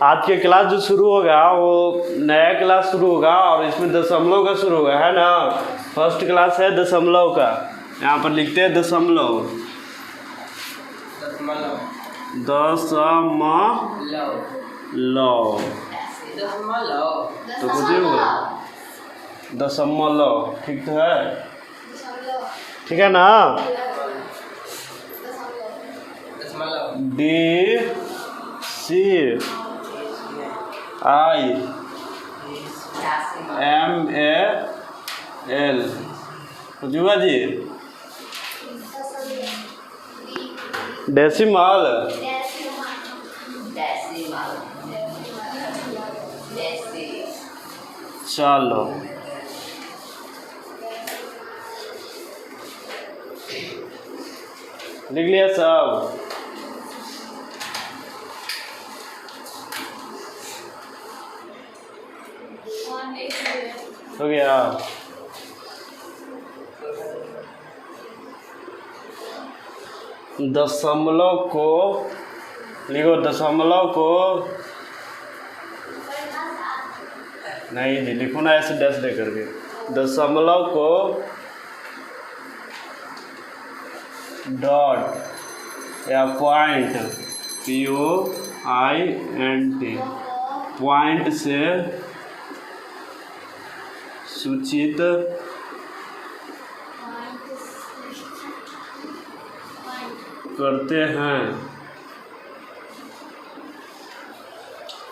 आज के क्लास जो शुरू होगा वो नया क्लास शुरू होगा और इसमें दशमलव का शुरू होगा, है ना। फर्स्ट क्लास है दशमलव का। यहाँ पर लिखते हैं दशमलव। दशमलव तो कुछ होगा दशमलव, ठीक तो है, ठीक है ना। DCIMAL जुआ जी डेसिमल चलो लिख लिया सब। हो गया। दशमलव को लिखो, दशमलव को नहीं जी लिखो ना ऐसे डैश दे करके। दशमलव को डॉट या पॉइंट POINT पॉइंट से सूचित करते हैं।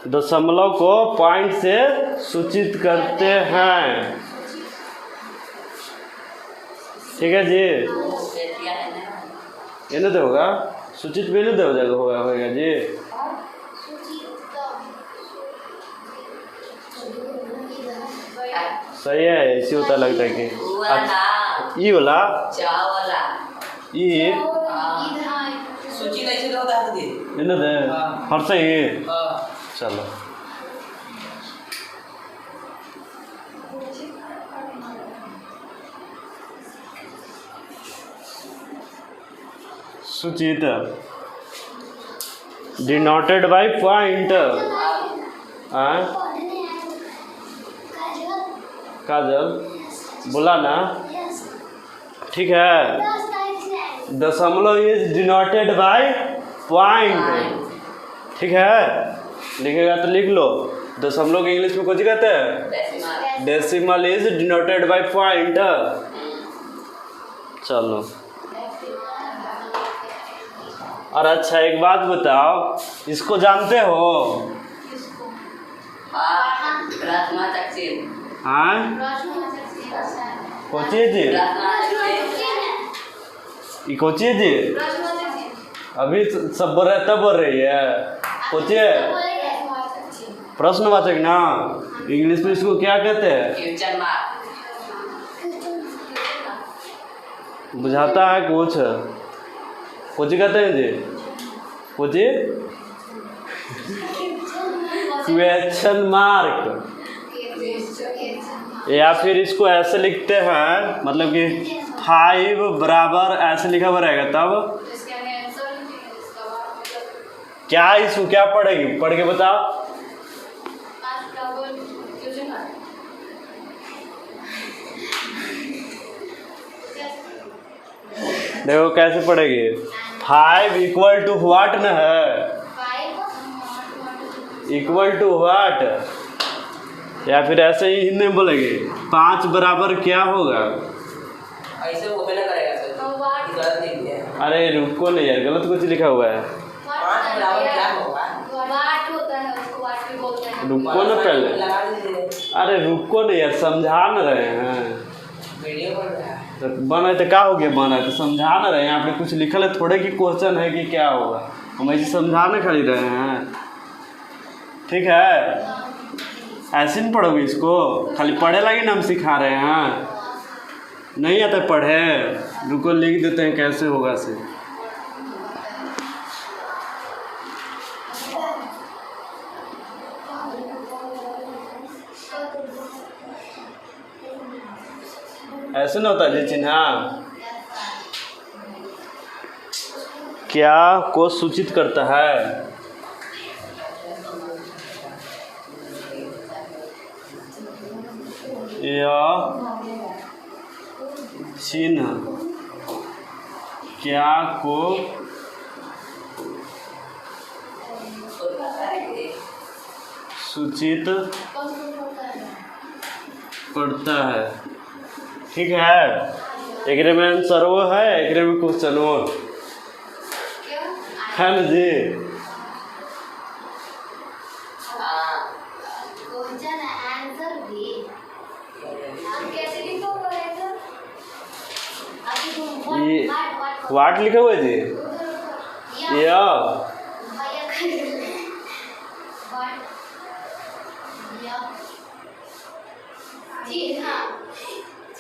दशमलव को पॉइंट से सूचित करते हैं, ठीक है जी। ये नहीं होगा सूचित भी नहीं हो जाएगा, होगा जी। सही है, इसी होता लगता है कि ई वाला ई सूचित ऐसे तो होता है इन्हें दे हर सही। चलो सूचित डिनोटेड बाय पॉइंट। काजल बोला ना, ठीक है। दशमलव इज डिनोटेड बाय पॉइंट, ठीक है। लिखेगा तो लिख लो। दशमलव के इंग्लिश में कुछ कहते हैं decimal is denoted by point. चलो और अच्छा एक बात बताओ, इसको जानते हो? हाँ कोची जी, ये कोची जी अभी सब बोल रहे तब बोल रही है। कोची प्रश्नवाचक ना, इंग्लिश में इसको क्या कहते हैं? बुझाता है कुछ, कोची कहते हैं जी? कोची क्वेश्चन मार्क, या फिर इसको ऐसे लिखते हैं, मतलब कि 5 बराबर ऐसे लिखा हुआ रहेगा। तब क्या इसको क्या पढ़ेगी, पढ़ के बताओ। देखो कैसे पढ़ेगी। 5 इक्वल टू व्हाट न है, इक्वल टू व्हाट, या फिर ऐसे ही हिंदी में बोलेंगे 5 बराबर क्या होगा। ऐसे वो पहले करेगा गलत लिख दिया। अरे रुको नहीं यार, गलत कुछ लिखा हुआ है। 5 बराबर क्या होगा, व्हाट होता है, उसको व्हाट भी बोलते हैं। रुको ना पहले, अरे रुको नहीं यार, समझा न रहे हैं। वीडियो बन रहा है तो बना तो क्या हो गया, बना तो समझा न रहे हैं। यहाँ पे कुछ लिखल है थोड़े कि क्वेश्चन है कि क्या होगा, हम ऐसे समझाने खड़ी रहे हैं, ठीक है। ऐसे नहीं पढ़ोगे इसको, खाली पढ़े लगे ना हम सिखा रहे हैं, नहीं आता पढ़े। रुको लिख देते हैं कैसे होगा से। ऐसे ना होता जी चिन्ह क्या को सूचित करता है। यह चिन्ह क्या को सूचित करता है। ठीक है, एकरे में आंसर वो है, एकरे में क्वेश्चन वो है ना जी। ये वाट लिखा हुआ है जी,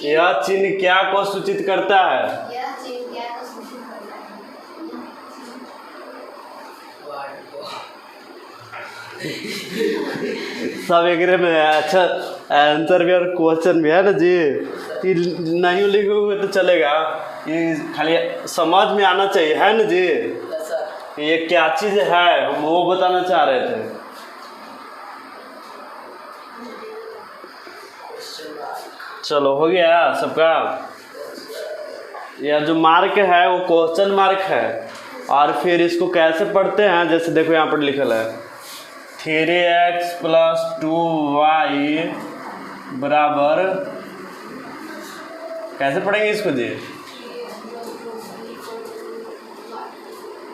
यह चिन्ह क्या को सूचित करता है। सब एकरे में अच्छा आंसर भी और क्वेश्चन भी है ना जी। ये नहीं लिखोगे तो चलेगा, ये खाली समझ में आना चाहिए, है ना जी। ये क्या चीज़ है हम वो बताना चाह रहे थे। चलो हो गया सबका। यह जो मार्क है वो क्वेश्चन मार्क है, और फिर इसको कैसे पढ़ते हैं, जैसे देखो यहाँ पर लिखल है 3x + 2y बराबर, कैसे पढ़ेंगे इसको जी,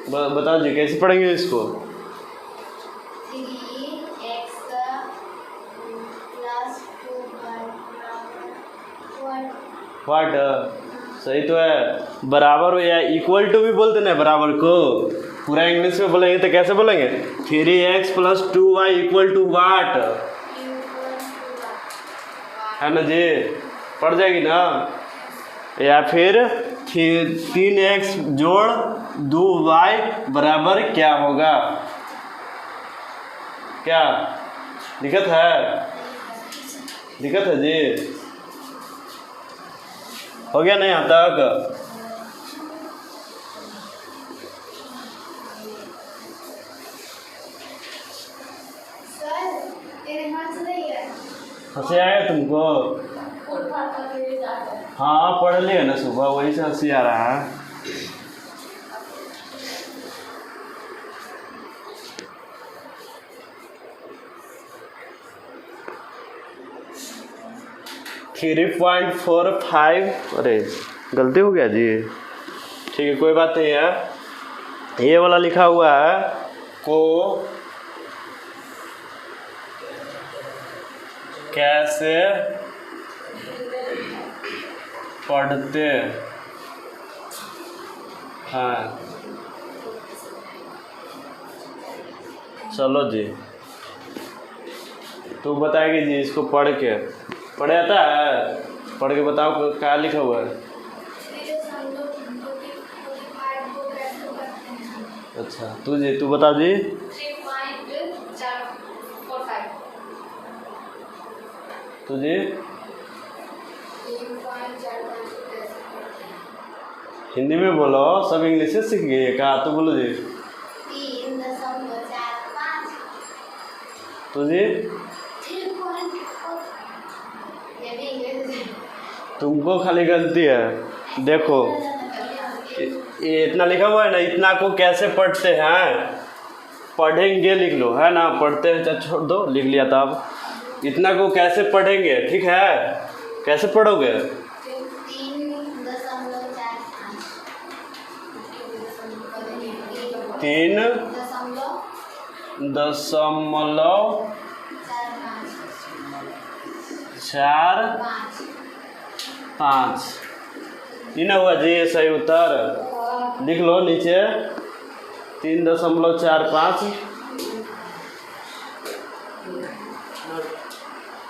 बताओ जी कैसे पढ़ेंगे इसको। 3x + 2y वाट सही तो है, बराबर या इक्वल टू भी बोलते ना बराबर को, पूरा इंग्लिश में बोलेंगे तो कैसे बोलेंगे 3x + 2y = वाट, है ना जी, पड़ जाएगी ना। या फिर 3x + 2y बराबर क्या होगा, क्या दिक्कत है, दिक्कत है जी, हो गया ना यहाँ तक। हंसी आया तुमको? हाँ पढ़ लिया ना सुबह, वही से हंसी आ रहा है। थ्री 3.45, अरे गलती हो गया जी, ठीक है कोई बात नहीं है। ये वाला लिखा हुआ है को कैसे पढ़ते हैं, चलो जी तू बताएगी जी इसको पढ़ के, पढ़े आता है, पढ़ के बताओ क्या लिखा हुआ है। अच्छा तू बता जी। 3.45 तुझे हिंदी में बोलो, सब इंग्लिश से सीख गए क्या, तो बोलो जी। 3.45 तुझे तुमको खाली गलती है, देखो ये इतना लिखा हुआ है ना, इतना को कैसे पढ़ते हैं, पढ़ेंगे लिख लो, है ना, पढ़ते हैं छोड़ दो, लिख लिया था। अब इतना को कैसे पढ़ेंगे, ठीक है, कैसे पढ़ोगे, 3.45 ये ना हुआ जी सही उत्तर, लिख लो नीचे 3.45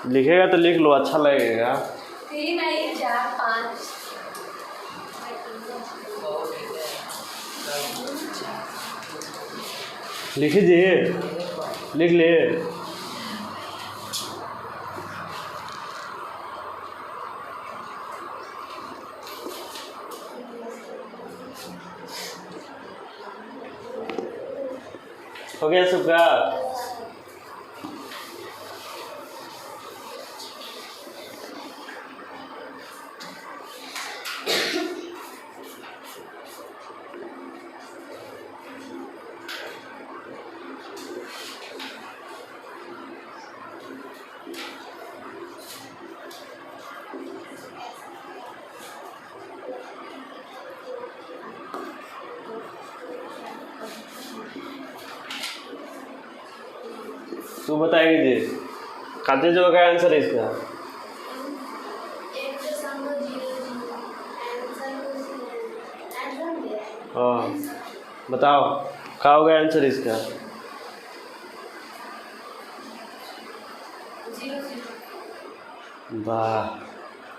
लिखेगा तो लिख लो, अच्छा लगेगा। 3.45 लिख लीजिए, लिख लिए। हो गया सबका। तू बताएगी जी खाते जो का आंसर है इसका। 1.00 हाँ बताओ क्या होगा आंसर इसका। 00 वाह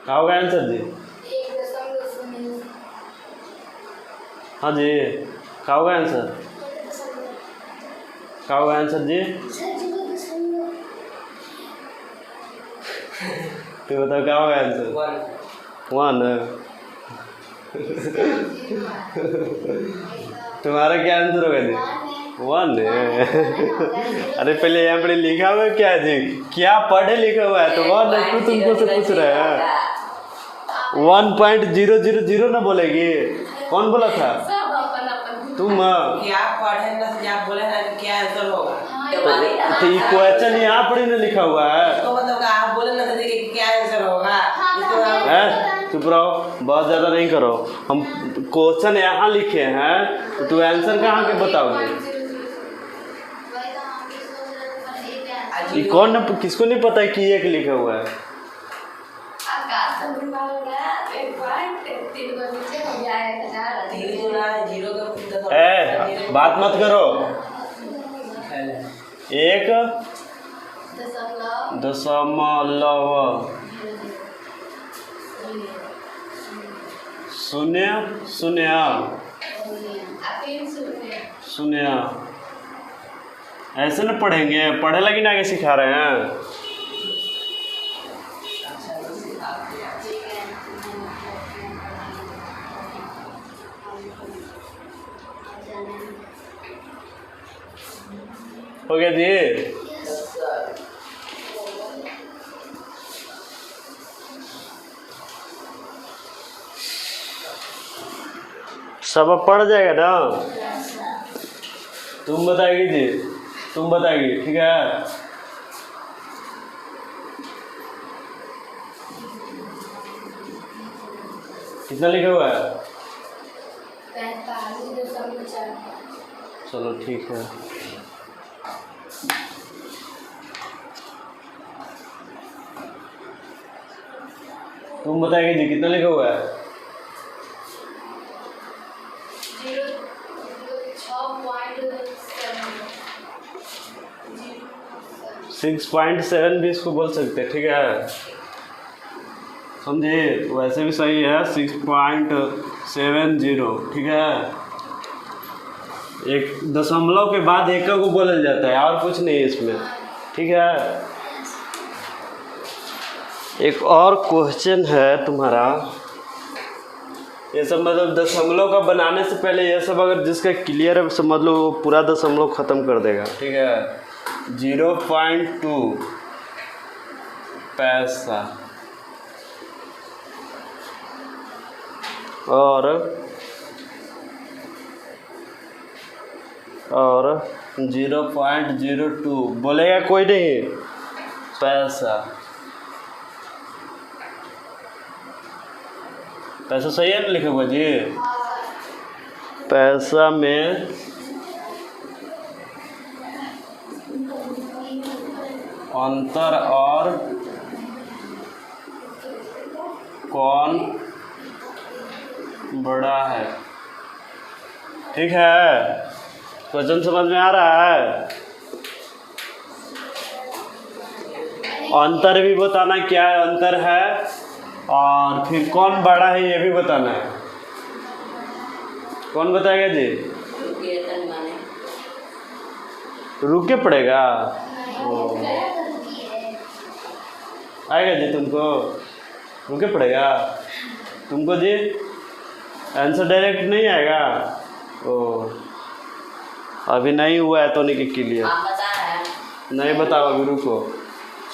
क्या होगा आंसर जी। 1.00 हाँ जी क्या होगा आंसर। क्या होगा आंसर जी। तो बताओ क्या होगा आंसर। 1। तुम्हारा क्या आंसर होगा जी। 1 है। अरे पहले यहाँ पर लिखा हुआ है क्या जी, क्या पढ़े लिखा हुआ है तो 1 है। तू तुमको से पूछ रहा है 1.000 ना बोलेगी। कौन बोला था तुम। क्या पढ़े ना क्या बोले ना क्या आंसर होगा। तो ये क्वेश्चन यहाँ पर ही ना लिखा हुआ है। तो मतलब आप बोले ना तो क्या आंसर होगा। है चुप रहो, बहुत ज़्यादा नहीं करो। हम क्वेश्चन यहाँ लिखे हैं तो तू आंसर कहाँ के बताओगे। ये कौन किसको नहीं पता है कि एक लिखा हुआ है। बात मत करो। 1.000 ऐसे ना पढ़ेंगे, पढ़े लगी ना आगे सिखा रहे हैं। हो गया जी। सब अब पढ़ जाएगा ना। तुम बताएगी जी, तुम बताएगी ठीक है। कितना लिखा हुआ है। 45.4 चलो ठीक है। तुम बताएगी जी कितना लिखा हुआ है। 6.7 भी इसको बोल सकते हैं ठीक है, समझे। वैसे भी सही है 6.70 ठीक है। एक दशमलव के बाद एक को बोला जाता है और कुछ नहीं है इसमें ठीक है। एक और क्वेश्चन है तुम्हारा। ये सब मतलब दशमलव का बनाने से पहले ये सब अगर जिसका क्लियर है समझ लो वो पूरा दशमलव ख़त्म कर देगा ठीक है। 0.2 पैसा और 0.02 बोलेगा कोई नहीं। पैसा पैसा सही है ना लिखा हुआ जी। पैसा में अंतर और कौन बड़ा है ठीक है। क्वेश्चन समझ में आ रहा है। अंतर भी बताना क्या अंतर है और फिर कौन बड़ा है ये भी बताना है। कौन बताएगा जी। रुक के पड़ेगा। आएगा जी तुमको, रुके पड़ेगा तुमको जी। आंसर डायरेक्ट नहीं आएगा। ओ अभी नहीं हुआ है तो नहीं के लिए नहीं बताओ अभी रुको।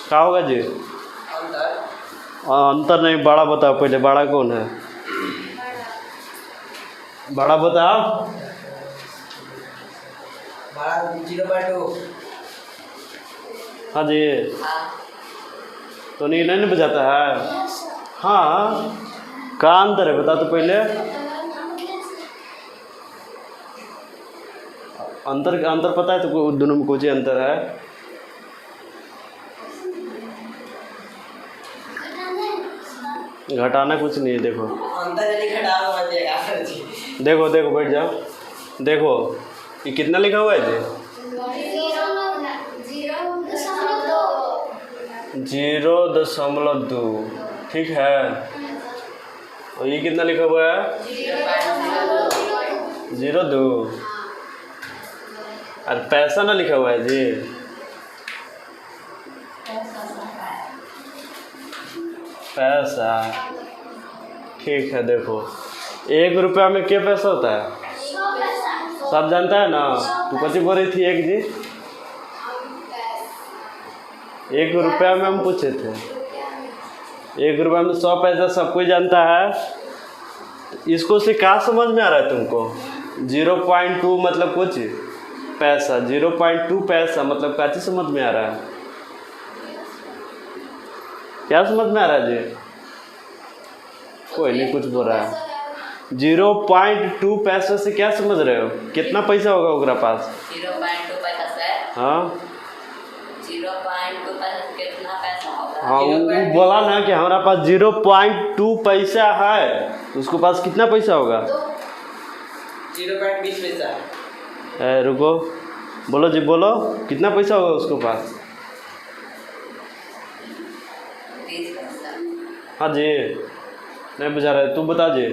क्या होगा जी। अंतर नहीं बड़ा बताओ पहले। बड़ा कौन है बड़ा बताओ। बड़ा 0.2। हाँ जी तो नहीं बजाता है। हाँ क्या अंतर है बता तो पहले। अंतर पता है तो दोनों में कुछ अंतर है। घटाना कुछ नहीं है। देखो अंतर यदि घटा समझ जाएगा सर जी। देखो देखो बैठ जाओ। देखो ये कितना लिखा हुआ है जी? 0.2। ठीक है। और ये कितना लिखा हुआ है? 0.2। और पैसा ना लिखा हुआ है जी? पैसा। ठीक है। देखो 1 रुपया में क्या पैसा होता है? सब जानता है ना। तू कथी बोल रही थी एक जी? 1 रुपया में हम पूछे थे। 1 रुपया में 100 पैसा सब कोई जानता है। इसको से क्या समझ में आ रहा है तुमको? 0.2 मतलब कुछ पैसा। 0.2 पैसा मतलब क्या चीज समझ में आ रहा है? क्या समझ में आ रहा है जी? कोई नहीं कुछ बोल रहा है। 0.2 पैसा से क्या समझ रहे हो? कितना पैसा होगा उनका पास? 0.2 पैसा से। हाँ 0.2 पैसा से कितना पैसा होगा? हाँ वो बोला ना कि हमारा पास 0.2 पैसा है। उसके पास कितना पैसा होगा? 0.20 पैसा। रुको बोलो जी बोलो कितना पैसा होगा उसके पास? 30 पैसा। हाँ जी नहीं बुझा रहे तू बता जी।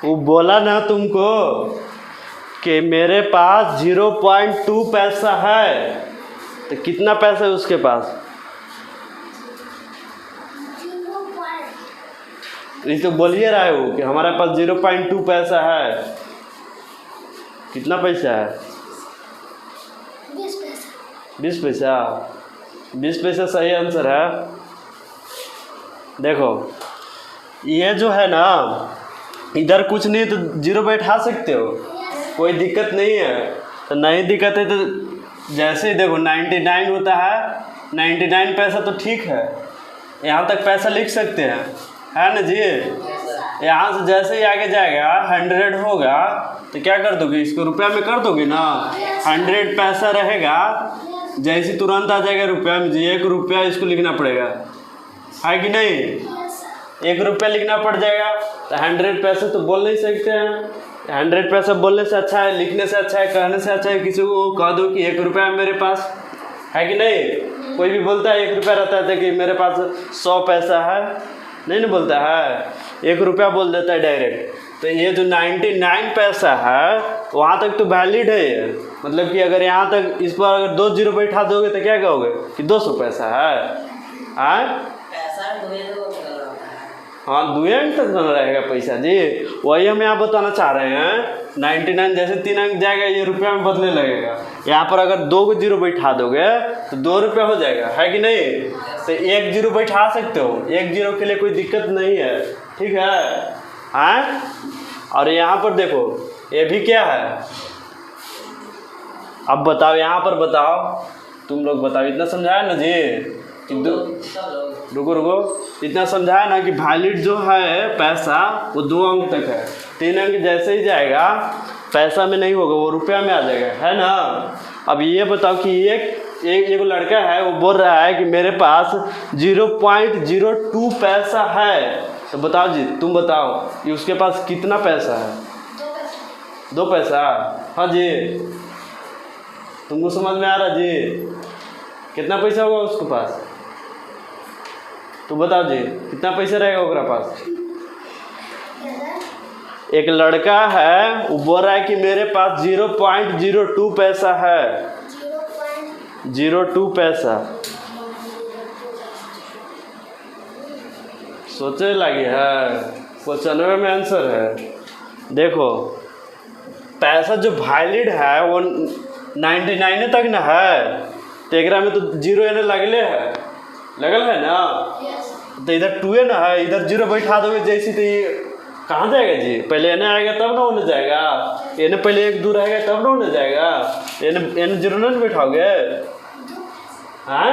वो बोला ना तुमको कि मेरे पास 0.2 पैसा है। तो कितना पैसा है उसके पास? ये तो बोलिए रहा है वो कि हमारे पास 0.2 पैसा है। कितना पैसा है? 20 पैसा। 20 पैसा सही आंसर है। देखो ये जो है ना इधर कुछ नहीं तो 0 बैठा सकते हो, कोई दिक्कत नहीं है। तो नहीं दिक्कत है तो जैसे ही देखो 99 होता है, 99 पैसा तो ठीक है, यहाँ तक पैसा लिख सकते हैं, है ना जी। यहाँ से जैसे ही आगे जाएगा 100 होगा तो क्या कर दोगे? इसको रुपया में कर दोगे ना। 100 पैसा रहेगा जैसे तुरंत आ जाएगा रुपया में जी। 1 रुपया इसको लिखना पड़ेगा, है कि नहीं? 1 रुपया लिखना पड़ जाएगा। तो 100 पैसे तो बोल नहीं सकते हैं। 100 पैसा बोलने से अच्छा है, लिखने से अच्छा है, कहने से अच्छा है किसी को कह दो कि 1 रुपया है मेरे पास, है कि नहीं? कोई भी बोलता है 1 रुपया रहता है कि मेरे पास 100 पैसा है, नहीं ना बोलता है, 1 रुपया बोल देता है डायरेक्ट। तो ये जो 99 पैसा है वहाँ तक तो वैलिड है ये। मतलब कि अगर यहाँ तक इस पर अगर 2 0 बैठा दोगे तो क्या कहोगे कि 200 पैसा है। पैसा हाँ 2 अंक तक बना रहेगा पैसा जी। वही हम यहाँ बताना चाह रहे हैं। 99 जैसे 3 अंक जाएगा ये रुपया में बदलने लगेगा। यहाँ पर अगर 2 0 बैठा दोगे तो 2 रुपया हो जाएगा, है कि नहीं? तो 1 0 बैठा सकते हो, 1 0 के लिए कोई दिक्कत नहीं है, ठीक है। हाँ और यहाँ पर देखो ये भी क्या है? अब बताओ यहाँ पर बताओ, तुम लोग बताओ। इतना समझाया ना जी कि रुको रुको, इतना समझाया ना कि वैलिड जो है पैसा वो 2 अंक तक है। 3 अंक जैसे ही जाएगा पैसा में नहीं होगा, वो रुपया में आ जाएगा, है ना। अब ये बताओ कि एक लड़का है वो बोल रहा है कि मेरे पास 0.02 पैसा है। तो बताओ जी तुम बताओ कि उसके पास कितना पैसा है? 2 पैसा। हाँ जी तुमको समझ में आ रहा जी? कितना पैसा होगा उसके पास? तो बताओ जी कितना पैसा रहेगा उसके पास? एक लड़का है वो बोल रहा है कि मेरे पास 0.02 पैसा है। 0.02 पैसा। सोचे लगे है, 95 में आंसर है। देखो पैसा जो वैलिड है वो 99 तक ना है। तो एक में तो 0 एने लगल है ना। तो इधर 2 ना है, इधर 0 बैठा दोगे जैसे तो ये कहाँ जाएगा जी? पहले एने आएगा तब ना होने जाएगा। एने पहले 1 2 रहेगा तब ना होने जाएगा। एने 0 नहीं बैठाओगे? हाँ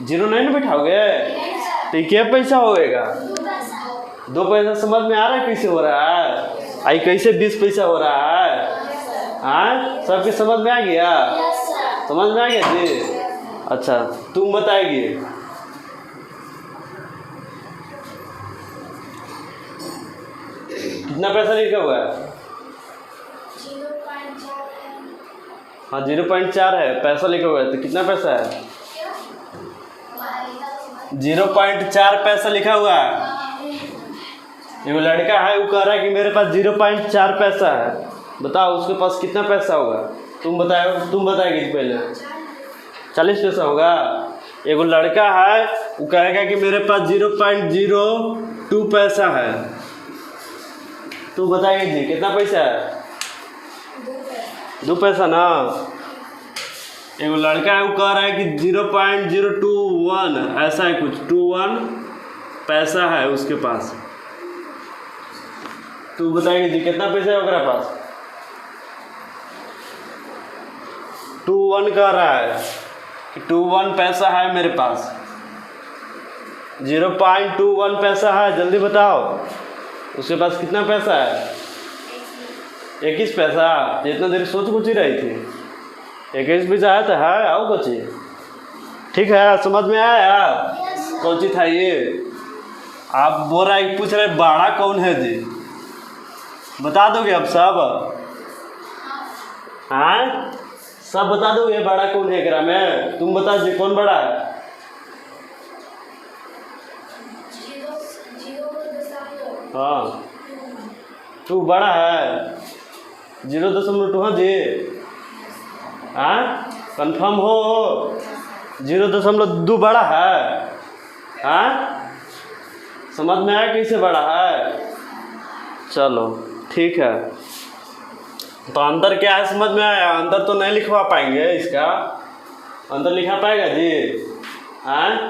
0 नहीं बैठाओगे तो क्या पैसा होएगा? 2 पैसा। समझ में आ रहा है कैसे हो रहा है? आई कैसे 20 पैसा हो रहा है? हाँ सबके समझ में आ गया? समझ में आ गया जी? अच्छा तुम बताएगी कितना पैसा लिखा हुआ है? 0.4 है। हाँ 0.4 है, पैसा लिखा हुआ है तो कितना पैसा है? 0.4 पैसा लिखा हुआ है। वो लड़का है वो कह रहा है कि मेरे पास 0.4 पैसा है, बताओ उसके पास कितना पैसा होगा? तुम बताएगी पहले। 40 पैसा होगा। एगो लड़का है वो कहेगा कि मेरे पास 0.02 पैसा है, तुम बताइए जी कितना पैसा है? 2 पैसा ना। एगो लड़का है वो कह रहा है कि 0.021 ऐसा है कुछ, 21 पैसा है उसके पास, तू बताएगी जी कितना पैसा है उसके पास? 21 कह रहा है कि 21 पैसा है मेरे पास। 0.21 पैसा है, जल्दी बताओ उसके पास कितना पैसा है? 21 पैसा। जितना देर सोच कुछ ही रही थी, 21 पैसा है तो है, आओ कुछ ठीक है, समझ में आया? कौन सी था ये? आप बोल रहा है, पूछ रहे बाड़ा कौन है जी, बता दोगे आप सब? हाँ सब बता दोगे बड़ा कौन है एकरा में? तुम बता जी कौन बड़ा है? 0.2 हाँ तू बड़ा है 0.2 जी। हाँ कन्फर्म हो 0.2 बड़ा है? हाँ समझ में आया कैसे बड़ा है? चलो ठीक है, तो अंदर क्या है समझ में आया? अंदर तो नहीं लिखवा पाएंगे इसका, अंदर लिखा पाएगा जी? हाँ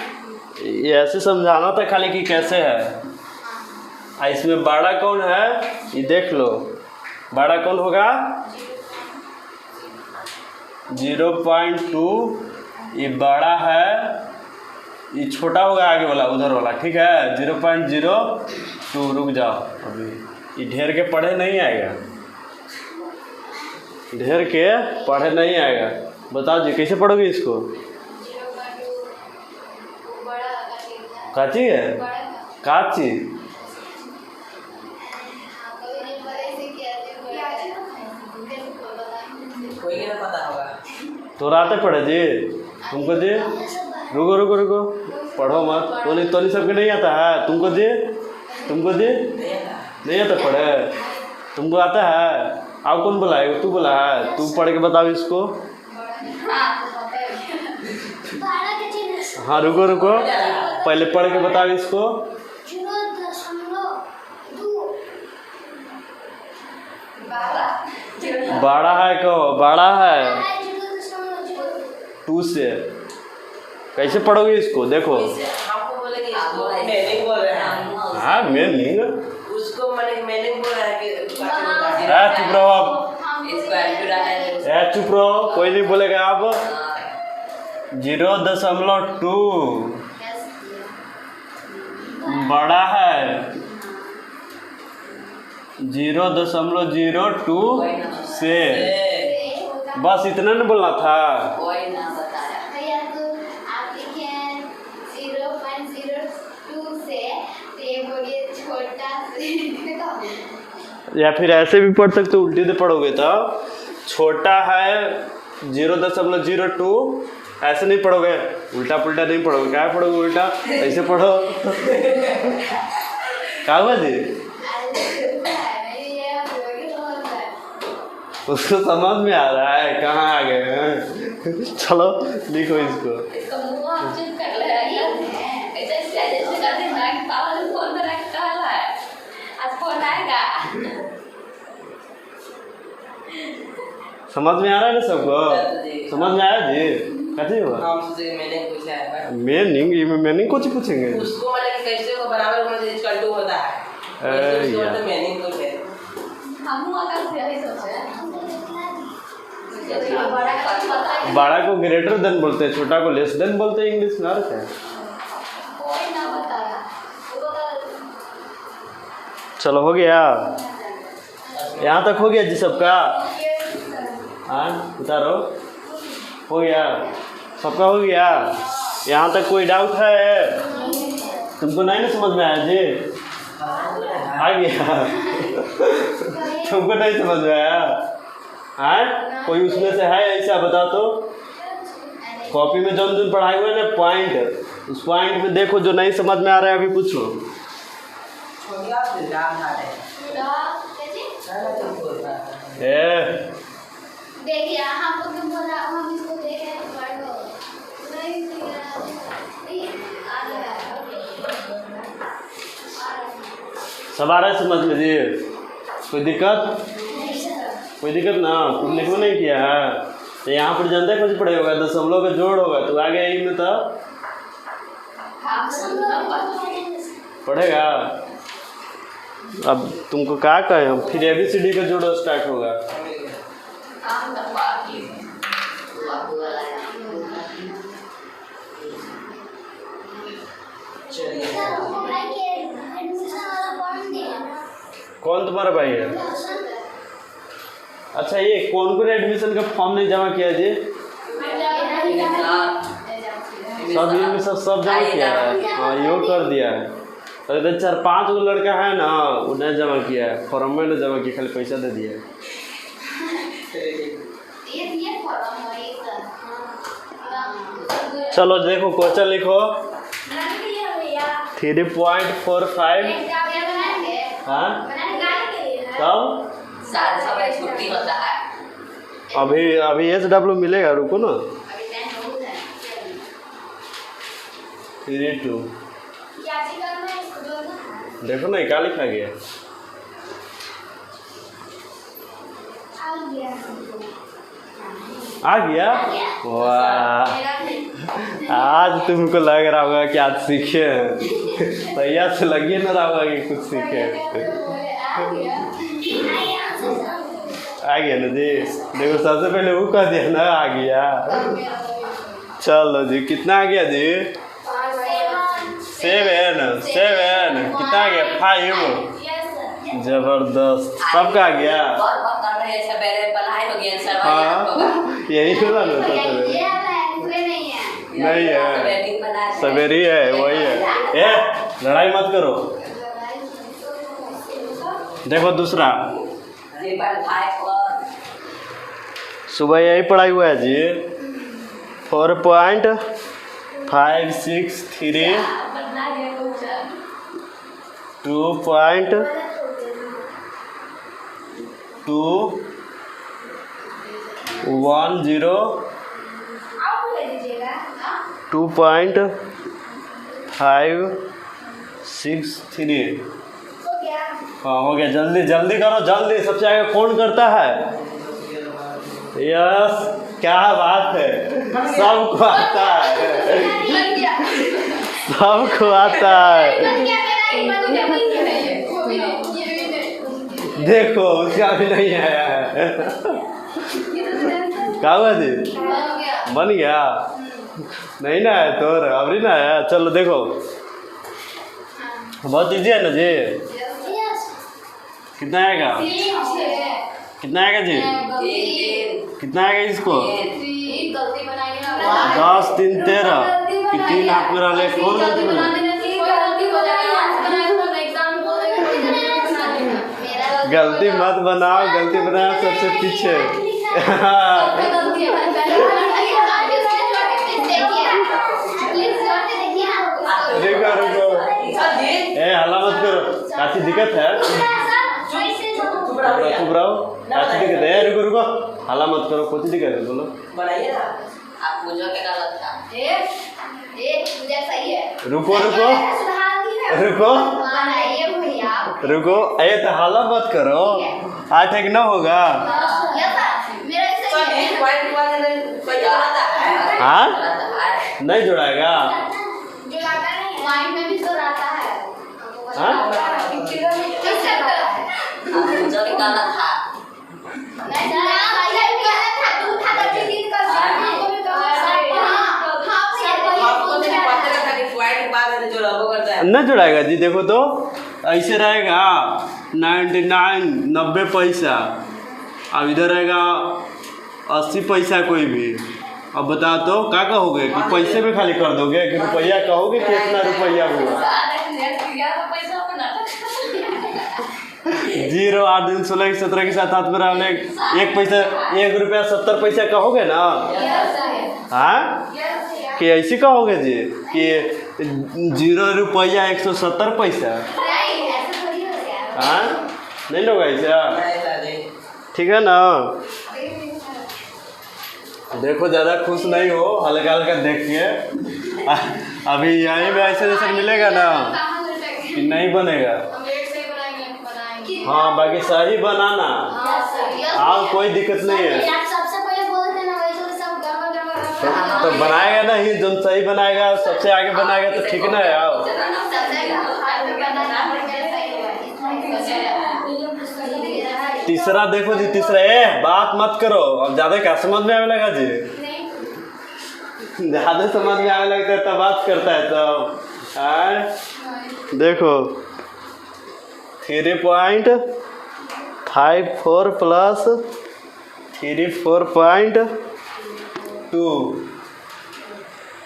ये ऐसे समझाना था खाली कि कैसे है। इसमें बड़ा कौन है ये देख लो, बड़ा कौन होगा? 0.2 ये बड़ा है, ये छोटा होगा आगे वाला उधर वाला, ठीक है? 0.02 रुक जाओ अभी, ये ढेर के पढ़े नहीं आएगा, ढेर के पढ़े नहीं आएगा। बताओ जी कैसे पढ़ोगे इसको? 0.2 बड़ा काची है? काची कोई नहीं पता होगा। तो रात पढ़े जी तुमको जी? रुको रुको रुको, पढ़ो मत, तो नहीं सबके नहीं आता है तुमको जी? तुमको जी नहीं आता पढ़े? तुमको आता है? आप कौन बोला है? तू बोला है? तू पढ़ के बताओ इसको। हाँ रुको रुको, पहले पढ़ के बताओ इसको। 0.2 बड़ा है कहो, बड़ा है 2 से। कैसे पढ़ोगे इसको? देखो आपको बोलेंगे इसको मैंने बोल रहे हैं। हाँ मैं नहीं, उसको मैंने बोल रहा है कि चुप रहो आप, चुप रहो, कोई नहीं बोलेगा। आप 0.2 बड़ा है 0.02 से, बस इतना नहीं बोलना था। भैया तो आप लिखे 0.02 से, तो ये बोलिए छोटा से। या फिर ऐसे भी पढ़ सकते, उल्टी से पढ़ोगे तो छोटा है 0.02, ऐसे नहीं पढ़ोगे, उल्टा पुल्टा नहीं पढ़ोगे। क्या पढ़ोगे? उल्टा ऐसे पढ़ो। क्या हुआ जी? उसको समझ में आ रहा है, कहाँ आ गए हैं? चलो लिखो इसको। समझ में आ रहा है ना सबको? समझ में आया जी? कैसे हुआ? मैंने पूछा है मैंने कुछ पूछेंगे उसको, मतलब कैसे को बराबर होना चाहिए, कल्टू होता है तो मैंने कुछ है। बड़ा को ग्रेटर देन बोलते हैं, छोटा को लेस देन बोलते हैं इंग्लिश में। और क्या चलो हो गया, यहाँ तक हो गया जी सबका? हाँ उतारो, हो गया सबका? हो गया यहाँ तक? कोई डाउट है? तुमको नहीं ना समझ में आया जी? आ गया तुमको नहीं समझ में आया? हाँ, कोई उसमें से है ऐसा बता तो। कॉपी में जो दिन पढ़ाई हुए ना पॉइंट, उस पॉइंट में देखो जो नहीं समझ में आ रहा है अभी पूछो। देखिए हमको तुम बोला हम इसको देखे पढ़ो नहीं सब आ रहा है समझ में जी? कोई दिक्कत? कोई दिक्कत ना? कुछ लिखो नहीं किया है तो यहाँ पर जनता कुछ पढ़े होगा, दशमलव का जोड़ होगा तो आगे यही में तो पढ़ेगा। अब तुमको क्या कहें, फिर ABCD का जोड़ स्टार्ट होगा। कौन तुम्हारा भाई है? अच्छा, ये कौन एडमिशन का फॉर्म नहीं जमा किया जी? सब ये सब जमा किया है। हाँ, यो कर दिया है। अरे तो 4-5 गो लड़का है ना, उन्हें जमा किया है, फॉर्म में नहीं जमा किया, खाली पैसा दे दिया है। चलो देखो क्वेश्चन लिखो 3.45। हाँ तब छुट्टी होता है अभी SW मिलेगा, रुको ना। 3.2 देखो ना क्या लिखा गया। आ गया? वाह, आज तुमको लग रहा होगा कि आज सीखे हैं। तैयार से लगिए ना रहा होगा कि कुछ सीखे। आ गया ना जी? देखो सबसे पहले वो कह दिया ना आ गया। चलो जी, कितना आ गया जी? 7 कितना आ गया? 5। जबरदस्त, सबका आ गया। हाँ, यही होगा ना। नहीं है, सवेरी है, वही है। लड़ाई मत करो। देखो दूसरा, सुबह यही पढ़ाई हुआ है जी। 4.563 2.210 2.563। हाँ हो गया। जल्दी जल्दी करो, जल्दी। सबसे आगे कौन करता है? यस, क्या बात है, सबको आता है, सबको आता है। देखो उसका भी नहीं आया है। क्या हुआ जी? बन गया? नहीं ना है तो अभी ना आया। चलो देखो, बहुत इजी है ना जी। कितना आएगा? कितना आएगा जी? कितना आएगा इसको? 10 3 13 कि 3 हाथ में रह कौन गलती बना? गलती मत बनाओ, गलती बनाओ सबसे पीछे। रुको रुको, हल्ला मत करो। काफी दिक्कत है, चुप रहो। काफी दिक्कत है, रुको रुको, हल्ला मत करो। कुछ दिक्कत है बोलो। बनाइए ना आप। पूजा के गलत था। पूजा सही है। रुको रुको रुको रुको, तो हल्ला मत करो। 8 1 9 होगा। हाँ, नहीं जुड़ाएगा। न जुड़ाएगा जी। देखो तो ऐसे रहेगा 99 90 पैसा, अब इधर रहेगा 80 पैसा कोई भी। अब बता तो क्या कहोगे कि पैसे में खाली कर दोगे कि रुपया कहोगे कि इतना रुपया हुआ? 0 8 दूनी 16 17 के साथ हाथ में रहने 1 पैसा 1 रुपया 70 पैसा कहोगे ना? हाँ कि ऐसे कहोगे जी कि 0 रुपया 170 पैसा? हाँ नहीं लोग ऐसा, ठीक है ना? देखो ज़्यादा खुश नहीं हो, हल्का हल्का देखिए। अभी यहीं में ऐसे जैसे मिलेगा ना कि नहीं बनेगा। हाँ बाकी सही बनाना, हाँ कोई दिक्कत नहीं है। तो बनाएगा ना ही, जो सही बनाएगा सबसे आगे बनाएगा तो ठीक ना है। आओ तीसरा देखो जी, तीसरा बात मत करो अब ज़्यादा, क्या समझ में आने लगा जी? ज़्यादा समझ में आने लगता है तब बात करता है तब। देखो 3.54 प्लस 34.2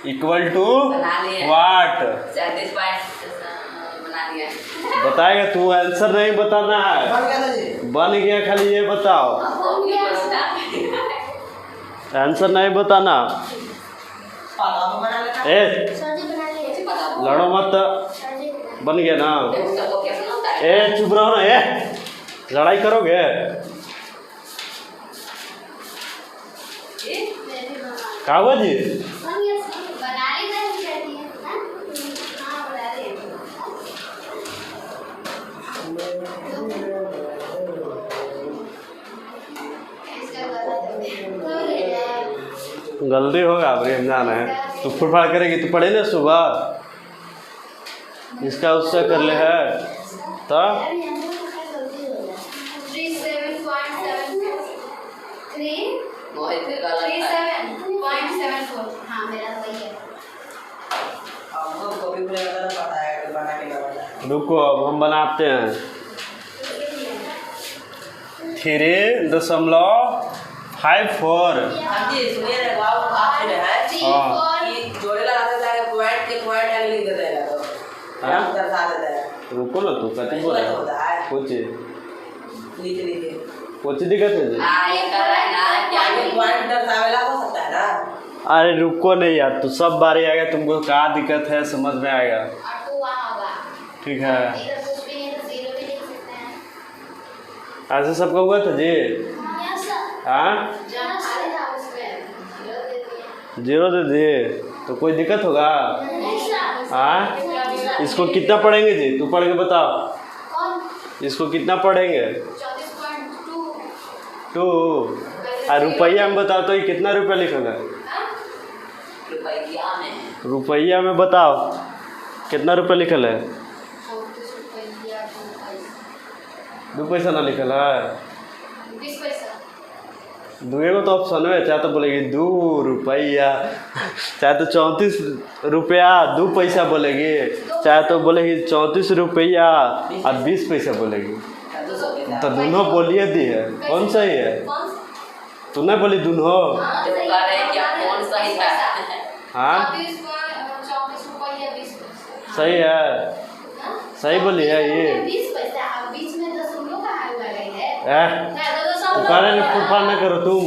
इक्वल टू वाट? बताएगा तू, आंसर नहीं बताना है। बन गया, खाली ये बताओ, आंसर नहीं बताना। लड़ो मत, बन गया ना? चुप रहो ना, लड़ाई करोगे? क्या हुआ जी? गलती होगा, अब रमजान है तो फुटफाड़ करेगी तो पढ़े ना सुबह, इसका उसका कर ले है तो 37.74। हाँ मेरा वही है। रुको अब हम बनाते हैं 3.54। रुको ना तू कति बोल कुछ दिक्कत है जी? अरे रुको नहीं यार, तू सब बारी आएगा, तुमको क्या दिक्कत है समझ में आएगा, ठीक है? ऐसे सबका हुआ था जी? हाँ 0 दे दिए तो कोई दिक्कत होगा? हाँ इसको कितना पढ़ेंगे जी? तू पढ़ के बताओ, इसको कितना पढ़ेंगे? 2। और रुपया में बताओ तो ये कितना रुपया लिखोगे? रुपया में बताओ कितना रुपया लिखल है? 2 पैसा ना लिखल है? 20 पैसा। 2 तो ऑप्शन है, चाहे तो बोलेगी 2 रुपया, चाहे तो 34 रुपया 2 पैसा बोलेगी, चाहे तो बोलेगी 34 रुपया और 20 पैसा बोलेगी। तो दोनों बोलिए दी है, कौन सही है? तू नहीं बोली दोनों? हाँ सही है, सही बोली है ये। तो कह रहे फुटफाड़ ना करो, तुम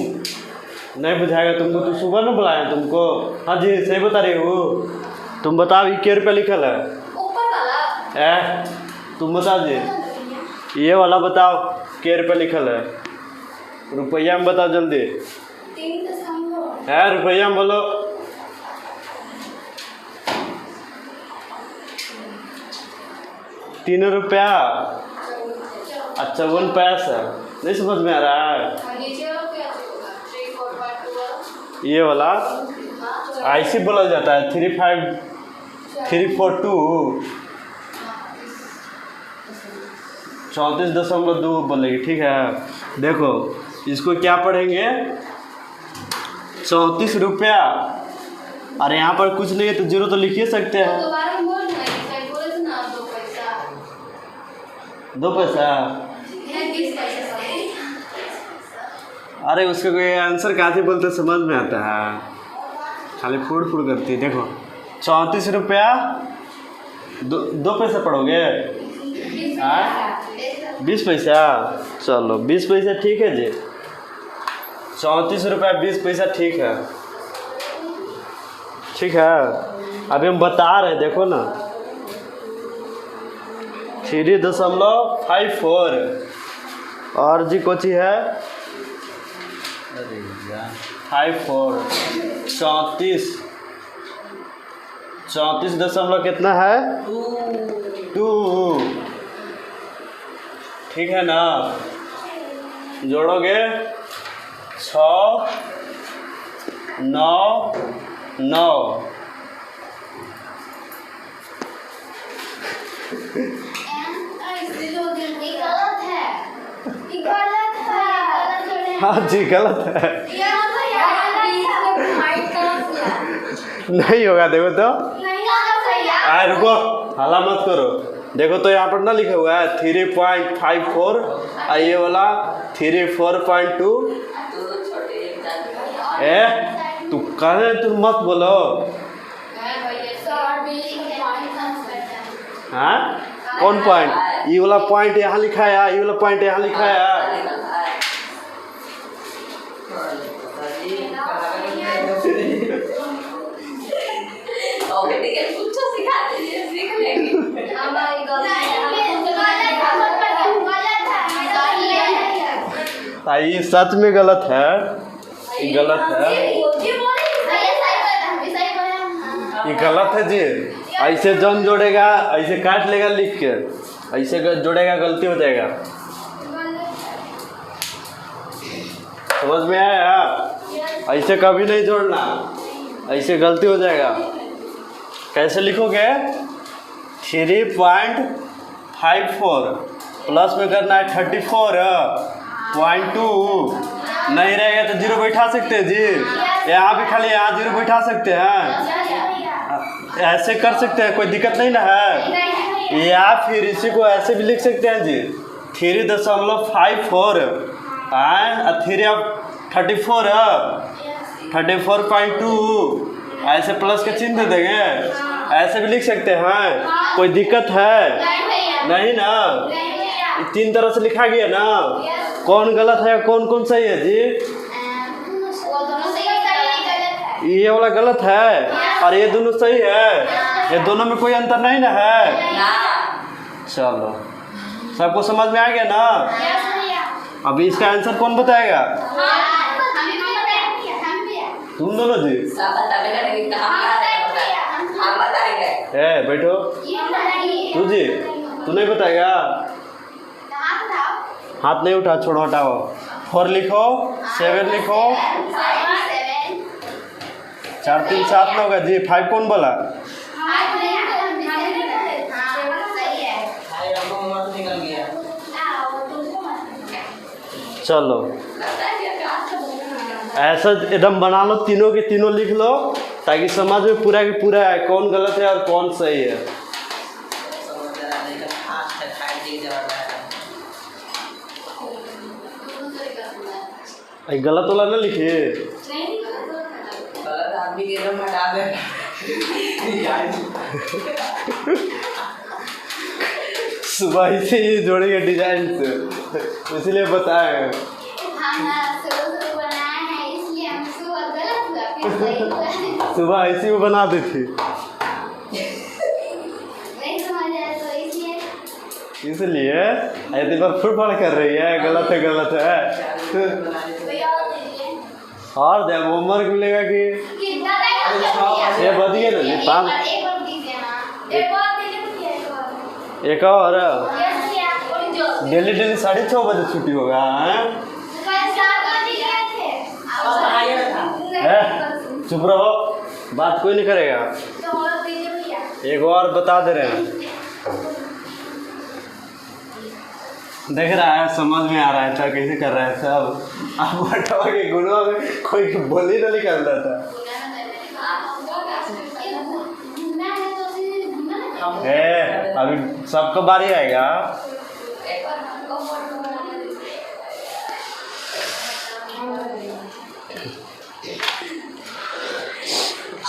नहीं बुझाएगा तुमको, तो सुबह ना बुलाया तुमको? हाँ जी सही बता रही हो। तुम बताओ ये क्या रुपया लिखल है? तुम बता जी, ये वाला बताओ क्या रुपया लिखल है? रुपया में बताओ जल्दी। रुपया में बोलो। 3 रुपया 54 पैसा। नहीं समझ में आ रहा है? ये वाला ऐसे बोला जाता है 3.42 34.2 बोलेगी, ठीक है? देखो इसको क्या पढ़ेंगे? 34 रुपया, अरे यहाँ पर कुछ नहीं है तो 0 तो लिख ही सकते हैं। 2 पैसा? अरे उसका कोई आंसर कैसे बोलते समझ में आता है, खाली फुड़ फुड़ करती है। देखो 34 रुपया 2 पैसा पढ़ोगे? 20 पैसा। चलो 20 पैसा ठीक है जी। 34 रुपया 20 पैसा ठीक है। ठीक है, अभी हम बता रहे हैं, देखो ना 3.54 और जी कोची है 54 34 दशमलव कितना है 2। ठीक है ना, जोड़ोगे 6 9 9। हाँ जी गलत है। नहीं होगा, देखो तो रुको, हल्ला मत करो। देखो तो यहाँ पर ना लिखा हुआ है 3.54 और ये वाला 34.2। तू कहे तू मत बोलो। हाँ कौन पॉइंट? ये वाला पॉइंट यहाँ लिखा है, ये वाला पॉइंट यहाँ लिखा है। ये सच में गलत है, ये गलत है, ये गलत है जी। ऐसे जन जोड़ेगा, ऐसे काट लेगा लिख के, ऐसे जोड़ेगा गलती हो जाएगा। समझ में आया? ऐसे कभी नहीं जोड़ना, ऐसे गलती हो जाएगा। कैसे लिखोगे 3.54 प्लस में करना है 34.2। नहीं रहेगा तो 0 बैठा सकते हैं जी, यहाँ भी खाली यहाँ 0 बैठा सकते हैं, ऐसे कर सकते हैं, कोई दिक्कत नहीं ना है। या फिर इसी को ऐसे भी लिख सकते हैं जी 3.54 34.2 ऐसे प्लस का चिन्ह दे देंगे, ऐसे भी लिख सकते हैं, कोई दिक्कत है नहीं ना। 3 तरह से लिखा गया ना, कौन गलत है कौन कौन सही है जी? ये वाला गलत है और ये दोनों सही है, ये दोनों में कोई अंतर नहीं ना है। चलो सबको समझ में आ गया ना? अभी इसका आंसर कौन बताएगा? तुम दोनों जी। बैठो, तू जी तू नहीं बताएगा? हाथ नहीं उठा, छोड़ो, हटाओ। 4 लिखो, 7 लिखो, 4 3 7 ना होगा जी। 5 कौन बोला? चलो ऐसा एकदम बना लो, तीनों के तीनों लिख लो, ताकि समझ में पूरा के पूरा है कौन गलत है और कौन सही है। गलत वाला ना लिखिए, गलत आदमी के एकदम हटा दे। सुबह ही से ये जोड़ेंगे डिजाइन से, इसलिए बताए। सुबह ऐसी वो बना दी थी, इसलिए यदि पर फुटबॉल कर रही है, गलत है गलत है। और जब होमवर्क मिलेगा कि ये बढ़िया ना जी, 5 एक और डेली 6:30 बजे छुट्टी होगा है? चुप रहो, बात कोई नहीं करेगा। एक और बता दे रहे हैं, देख रहा है, समझ में आ रहा है था कैसे कर रहा है सब। अब बटवा के गुणों में कोई बोली तो नहीं कर रहा था। अभी सबको बारी आएगा।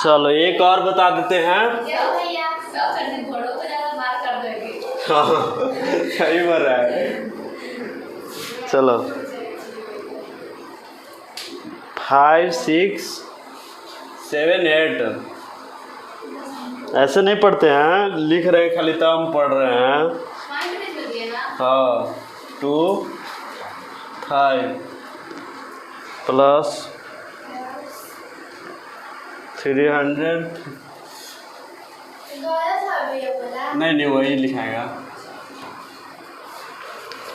चलो एक और बता देते हैं। हाँ सही बोल रहा है। चलो 5 6 7 8 ऐसे नहीं पढ़ते हैं, लिख रहे हैं खाली, तब हम पढ़ रहे हैं। हाँ 2 5 प्लस 300 नहीं वही लिखाएगा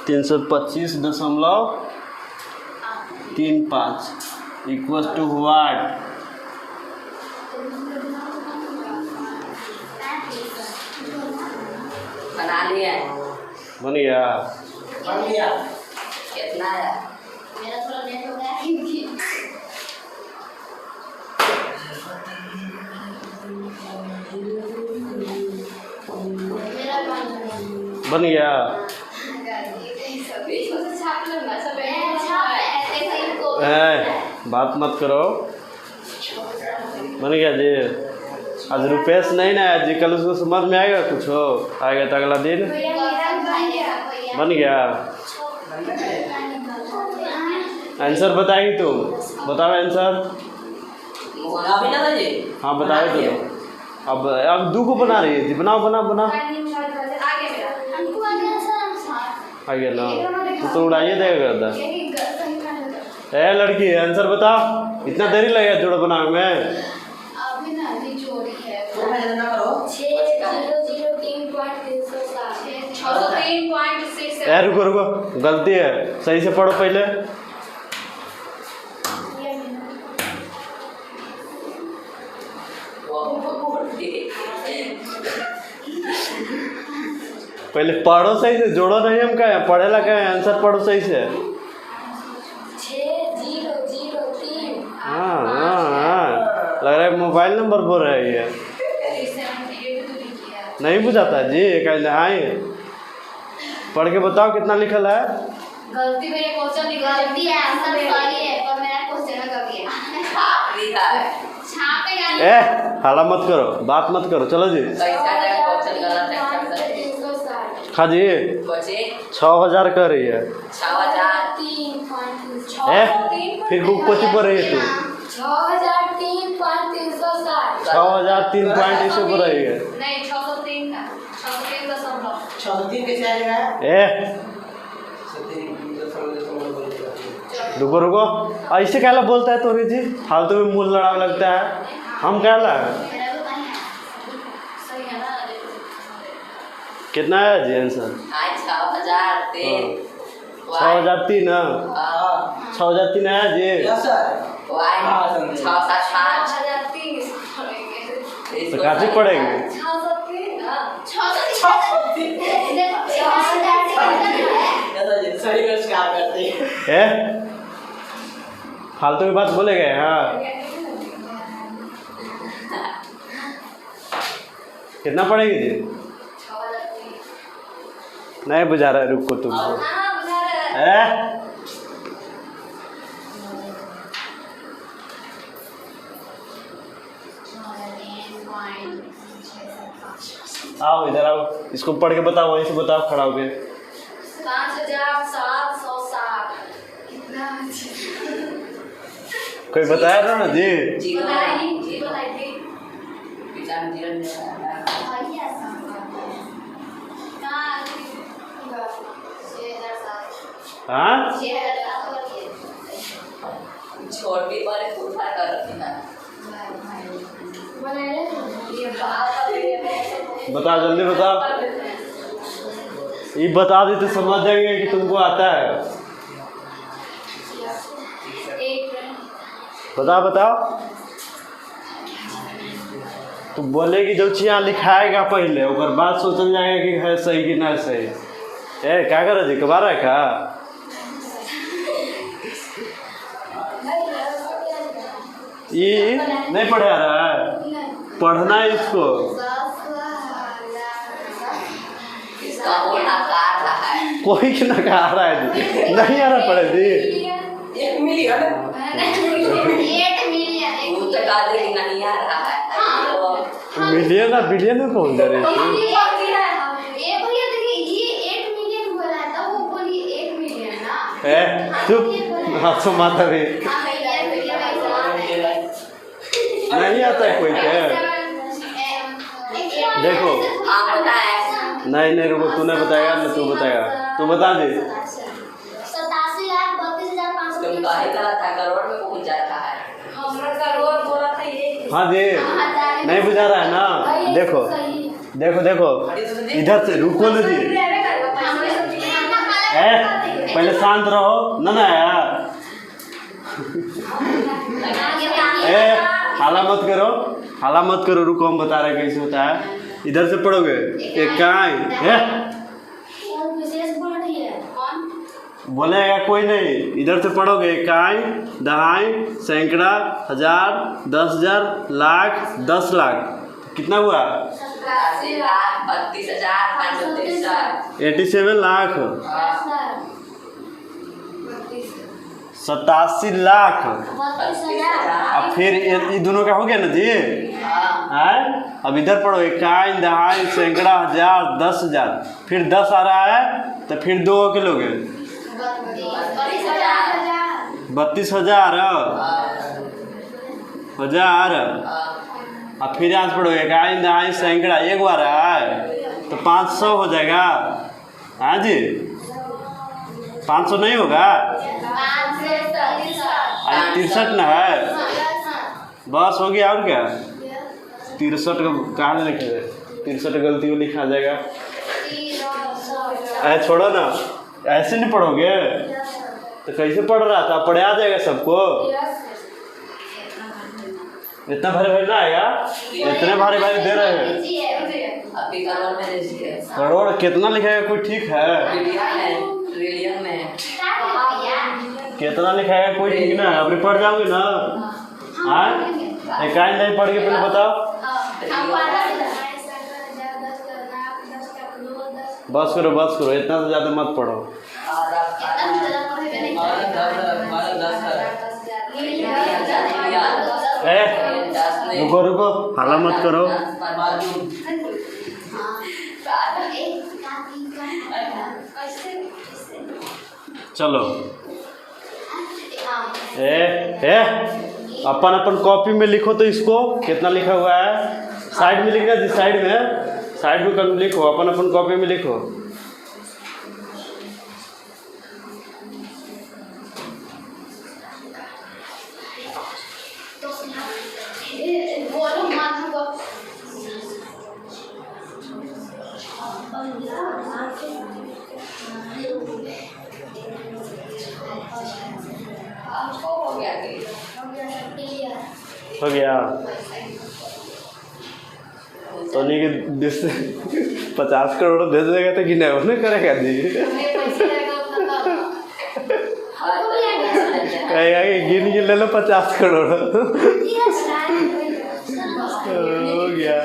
325.35 इक्वल टू व्हाट? बना लिया है। बन गया। बन गया। कितना है? मेरा थोड़ा लेट हो गया क्योंकि बन गया। बात मत करो। बन गया जी। आज रुपेश नहीं ना जी, कल उसको समझ में आएगा, कुछ हो आएगा तो अगला दिन बन गया। आंसर बताएगी तुम? बताओ आंसर। हाँ बताओ तो। अब 2 को बना रही है जी, बनाओ बनाओ बनाओ। आ गया ना, तो उड़ाइए देगा। ए लड़की आंसर बताओ, इतना देरी लगेगा जोड़ बनाने में? रुको रुको, गलती है, सही से पढ़ो पहले। पहले पढ़ो सही से, जोड़ो नहीं। हम क्या पढ़ेला क्या, आंसर पढ़ो सही से। 6003। हाँ लग रहा है मोबाइल नंबर बोल रहे हैं। नहीं बुझाता जी, कल आए पढ़ के बताओ कितना लिखल है। गलती मेरे क्वेश्चन गलती है, आंसर सही है पर मेरा क्वेश्चन गलत है। छापे गाली। हाला मत करो, बात मत करो, चलो जी। क्वेश्चन गलत है। हाँ जी 6000 कर रही है। 6003.6 फिर कुछ पर रही है तू? 6003.360। 6003 पर रही है। नहीं 603 का 603.6 603 कैसे आएगा? रुको रुको, ऐसे क्या बोलता है तोरी जी? फालतू में मुँह लड़ा लगता है। हम क्या ला कितना है जी आंसर? 6003। 6003 है। 6003 है जी। तो काफी पड़ेगी। फालतू की बात बोले गए। हाँ कितना पड़ेगी जी? नहीं बुझा रहा है, रुको तुम। आओ इधर आओ, इसको पढ़ के बताओ, वहीं से बताओ खड़ा हो गए। 5760। कोई बताया था ना जी? हाँ छोटी वाले फूफा कर रखी ना। बताओ जल्दी बताओ, ये बता दी तो समझ जाएंगे कि तुमको आता है। बताओ बताओ। तो बोलेगी जो चीज़ यहाँ लिखाएगा पहले, और बाद सोचल जाएगा कि है सही कि ना सही। क्या करो जी, कबार है क्या? ये नहीं पढ़ा रहा है, पढ़ना है इसको। कोई की नकार रहा है जी, नहीं आ रहा पढ़े जी। 1 मिलियन 8 नहीं आ रहा है। मिलियन ना बिलियन में पहुंच जा रहे हैं। चुप हाथों माता भी नहीं आता है कोई के देखो नहीं नहीं रुको तूने बताएगा ना तू बताएगा तू बता दे 87,32,500 करोड़ में पहुंच जाता है करोड़ बोला था ये हाँ जी नहीं बुझा रहा है ना देखो देखो देखो इधर से रुको ना जी पहले शांत रहो ना ना यार हाला मत करो रुको हम बता रहे कैसे होता है इधर से पढ़ोगे बोलेगा कोई नहीं इधर से पढ़ोगे इकाई दहाई सैकड़ा हजार 10,000 लाख 10 लाख कितना हुआ 87 लाख 87 लाख अब फिर ये दोनों का हो गया ना जी है अब इधर पढ़ो इकाई दहाई सैकड़ा हजार 10,000 फिर 10 आ रहा है तो फिर 2 के लोगे 32,000 अब फिर यहाँ पढ़ो इकाई दहाई सैकड़ा एक बार है तो 500 हो जाएगा हाँ जी 500 नहीं होगा 63 ना है बस हो गया और क्या 63 का कहाँ लिखे 63 गलती में लिखा जाएगा अरे छोड़ो ना ऐसे नहीं पढ़ोगे तो कैसे पढ़ रहा था पढ़े आ जाएगा सबको इतना भारी भारी ना आएगा इतने भारी भारी दे रहे हैं करोड़ कितना लिखेगा कोई ठीक है कितना लिखाएगा कोई ठीक ना है अपनी पढ़ जाओगे ना हाँ इकाई नहीं पढ़ के पहले बताओ बस करो इतना से ज़्यादा मत पढ़ो रुको हाला मत करो चलो अपन कॉपी में लिखो तो इसको कितना लिखा हुआ है साइड में लिखना जी साइड में कल लिखो अपन कॉपी में लिखो हो गया तो नहीं कि 50 करोड़ दे देगा तो कि नहीं करेगा जी कहेगा कि गिन ले लो 50 करोड़ हो गया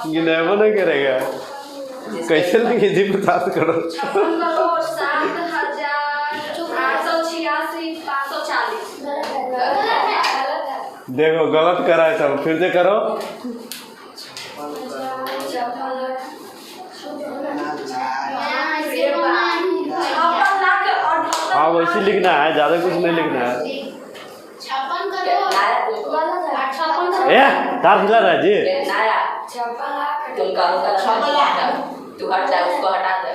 गिनेबो नहीं करेगा कैसे लगे जी 50 करोड़ देखो गलत करा है सब फिर से करो हाँ वैसे लिखना है ज़्यादा कुछ नहीं लिखना है तार हिला रहा है जी तू हट जा उसको हटा दे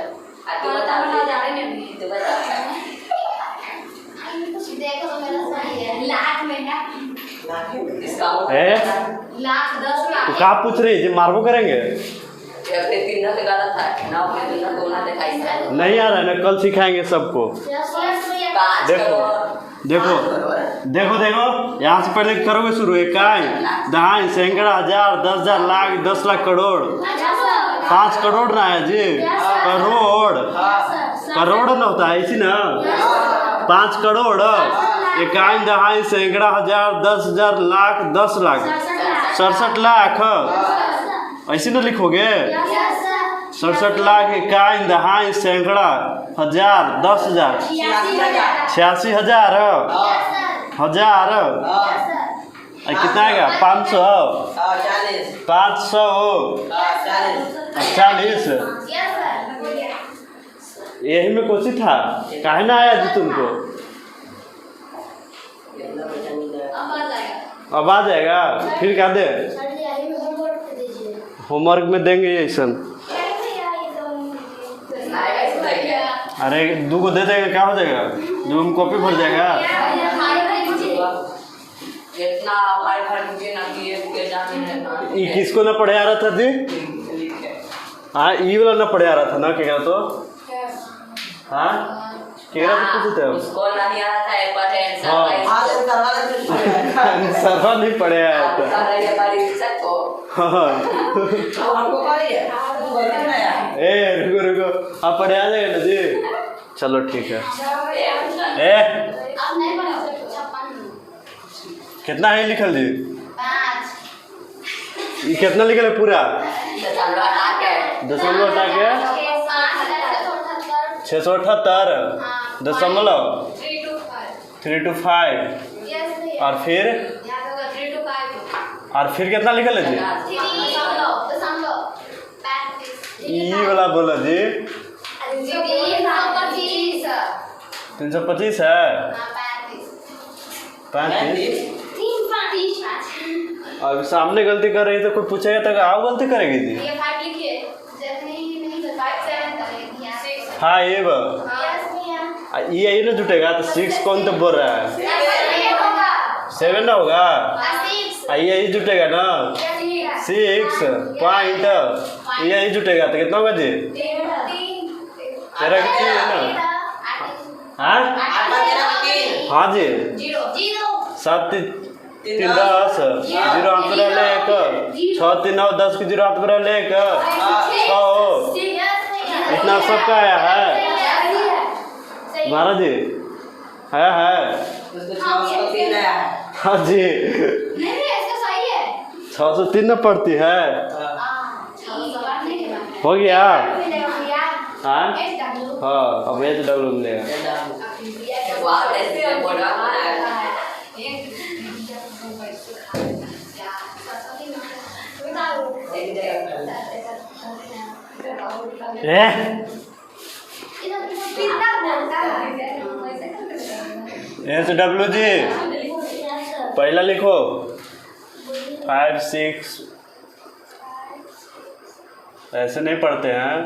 देखो तो मेरा सही है लाख में है लाख 10 लाख तो कहाँ पूछ रही जी मारबो करेंगे नहीं आ रहा है ना कल सिखाएंगे सबको देखो यहाँ से पहले करोगे शुरू इकाई दहाई सैकड़ा हजार 10,000 लाख 10 लाख करोड़ 5 करोड़ ना है जी करोड़ ना होता है इसी ना 5 करोड़ इकाई दहाई सैकड़ा हजार 10,000 लाख 10 लाख 67 लाख ऐसे ना लिखोगे 67 लाख इकाई दहाई सैकड़ा हजार 10,000 86,000 कितना आएगा 500 540 यही में कोची था, काहे ना आया जी तुमको? अब आ जाएगा, फिर क्या दे? होमवर्क में देंगे ऐसा। अरे 2 को दे देगा, क्या हो जाएगा? 2 में कॉपी भर जाएगा। ये किसको ना पढ़े आ रहा था जी? हाँ, ये वाला ना पढ़े आ रहा था ना, क्या तो? हाँ, क्या तो पूछते हो? उसको नहीं आ रहा था, एक बार सरवा नहीं पढ़े आया था। ए रुको, आप पढ़े आ जाएगा ना जी? चलो ठीक है। कितना है लिखल जी? 5। ये कितना लिखल है पूरा? 678 3 to 5 और फिर कितना लिखल है जी? ये वाला बोला जी 325 है। 35। अब सामने गलती कर रही तो कोई पूछेगा तो आओ गलती करेगी जी। हाँ ये ना जुटेगा तो 6 कौन तो बोल रहा है? 7 ना होगा? यही जुटेगा ना 6 पॉइंट, यही जुटेगा तो कितना होगा जी? 13 की 3 है ना? हाँ जी 7 3 10 0 हाथ पर ले 1 6 3 9 10 की 0 हाथ पर ले 1 6 इतना सबका आया है महाराज जी? है हाँ जी 603 न पड़ती है। हो गया? हाँ अब HW मिलेगा। HW जी पहला लिखो 5 6 ऐसे नहीं पढ़ते हैं।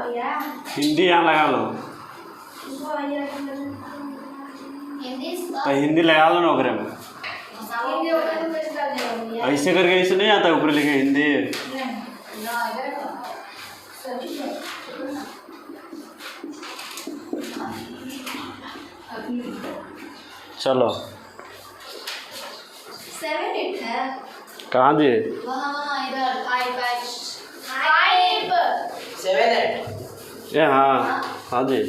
हिंदी यहाँ लगा लो, तो हिंदी लगा लो ना ओकरे में। ऐसे करके ऐसे नहीं आता ऊपर लिखे हिंदी। चलो 7 8 है कहाँ जी? वहाँ इधर 5 7 7 8 ये हाँ हाँ जी।